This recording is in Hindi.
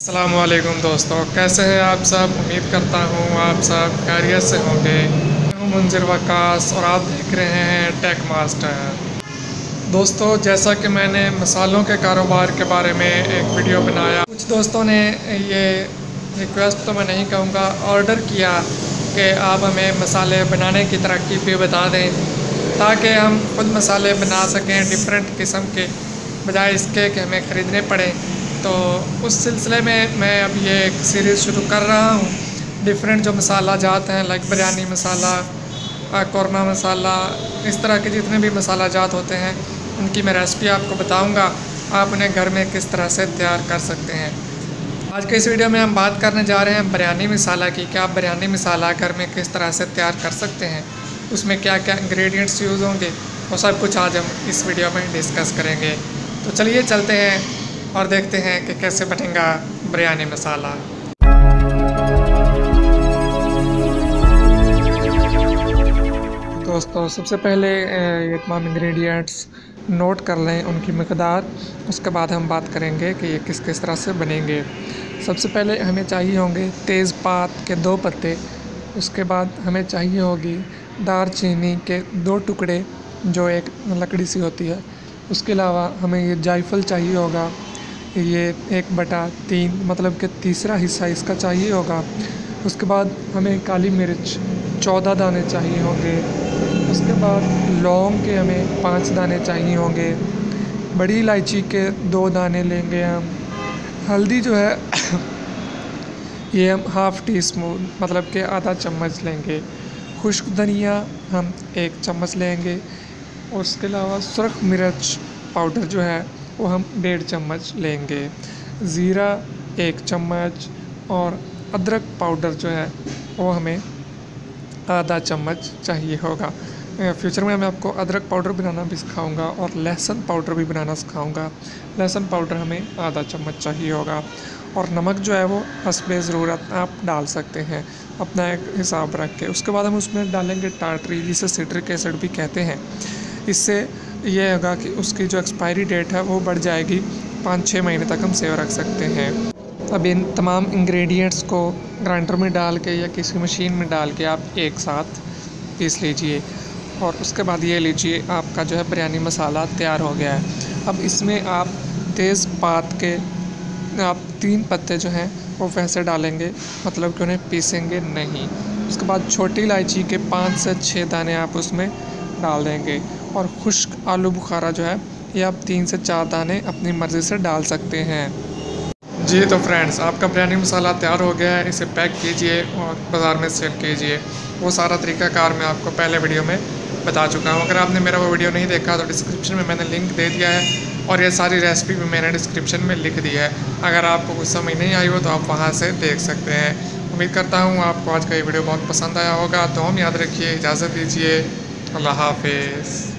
अस्सलाम वालेकुम दोस्तों, कैसे हैं आप सब। उम्मीद करता हूँ आप सब खैरियत से होंगे। मैं हूँ मुंजिर वकास और आप देख रहे हैं टेक मास्टर। दोस्तों, जैसा कि मैंने मसालों के कारोबार के बारे में एक वीडियो बनाया, कुछ दोस्तों ने ये रिक्वेस्ट तो मैं नहीं कहूँगा, ऑर्डर किया कि आप हमें मसाले बनाने की तरकीब भी बता दें ताकि हम खुद मसाले बना सकें डिफरेंट किस्म के, बजाय इसके कि हमें ख़रीदने पड़े। तो उस सिलसिले में मैं अब ये एक सीरीज़ शुरू कर रहा हूँ। डिफरेंट जो मसाला जात हैं, लाइक बिरयानी मसाला, कौरमा मसाला, इस तरह के जितने भी मसाला जात होते हैं उनकी मैं रेसिपी आपको बताऊँगा। आप उन्हें घर में किस तरह से तैयार कर सकते हैं। आज के इस वीडियो में हम बात करने जा रहे हैं बिरयानी मसाला की। क्या आप बिरयानी मसाला घर में किस तरह से तैयार कर सकते हैं, उसमें क्या क्या इंग्रेडिएंट्स यूज़ होंगे, वो सब कुछ आज हम इस वीडियो में डिस्कस करेंगे। तो चलिए चलते हैं और देखते हैं कि कैसे बनेगा बिरयानी मसाला। दोस्तों, सबसे पहले ये तमाम इंग्रेडिएंट्स नोट कर लें, उनकी मकदार। उसके बाद हम बात करेंगे कि ये किस किस तरह से बनेंगे। सबसे पहले हमें चाहिए होंगे तेज़पात के 2 पत्ते। उसके बाद हमें चाहिए होगी दालचीनी के 2 टुकड़े, जो एक लकड़ी सी होती है। उसके अलावा हमें ये जायफल चाहिए होगा, ये 1/3 मतलब कि तीसरा हिस्सा इसका चाहिए होगा। उसके बाद हमें काली मिर्च 14 दाने चाहिए होंगे। उसके बाद लौंग के हमें 5 दाने चाहिए होंगे। बड़ी इलायची के 2 दाने लेंगे हम। हल्दी जो है ये हम हाफ़ टी स्पून मतलब कि आधा चम्मच लेंगे। खुश्क धनिया हम 1 चम्मच लेंगे। उसके अलावा सुरख मिर्च पाउडर जो है वो हम 1.5 चम्मच लेंगे। ज़ीरा 1 चम्मच और अदरक पाउडर जो है वो हमें आधा चम्मच चाहिए होगा। फ्यूचर में मैं आपको अदरक पाउडर बनाना भी सिखाऊंगा और लहसुन पाउडर भी बनाना सिखाऊंगा। लहसुन पाउडर हमें आधा चम्मच चाहिए होगा। और नमक जो है वो हस्बे ज़रूरत आप डाल सकते हैं, अपना एक हिसाब रख के। उसके बाद हम उसमें डालेंगे टाटरी, जिसे सिट्रिक एसिड भी कहते हैं। इससे ये होगा कि उसकी जो एक्सपायरी डेट है वो बढ़ जाएगी। 5-6 महीने तक हम सेव रख सकते हैं। अब इन तमाम इंग्रेडिएंट्स को ग्राइंडर में डाल के या किसी मशीन में डाल के आप एक साथ पीस लीजिए। और उसके बाद ये लीजिए, आपका जो है बिरयानी मसाला तैयार हो गया है। अब इसमें आप तेज़पात के आप 3 पत्ते जो हैं वो वैसे डालेंगे, मतलब कि उन्हें पीसेंगे नहीं। उसके बाद छोटी इलायची के 5 से 6 दाने आप उसमें डाल देंगे। और खुश्क आलू बुखारा जो है ये आप 3 से 4 दाने अपनी मर्ज़ी से डाल सकते हैं। जी तो फ्रेंड्स, आपका बिरयानी मसाला तैयार हो गया है। इसे पैक कीजिए और बाज़ार में सेल कीजिए। वो सारा तरीक़ाकार मैं आपको पहले वीडियो में बता चुका हूँ। अगर आपने मेरा वो वीडियो नहीं देखा तो डिस्क्रिप्शन में मैंने लिंक दे दिया है और ये सारी रेसिपी भी मैंने डिस्क्रिप्शन में लिख दी है। अगर आपको कुछ समझ नहीं आई हो तो आप वहाँ से देख सकते हैं। उम्मीद करता हूँ आपको आज का ये वीडियो बहुत पसंद आया होगा। तो हम याद रखिए, इजाज़त दीजिए, अल्लाह हाफिज़।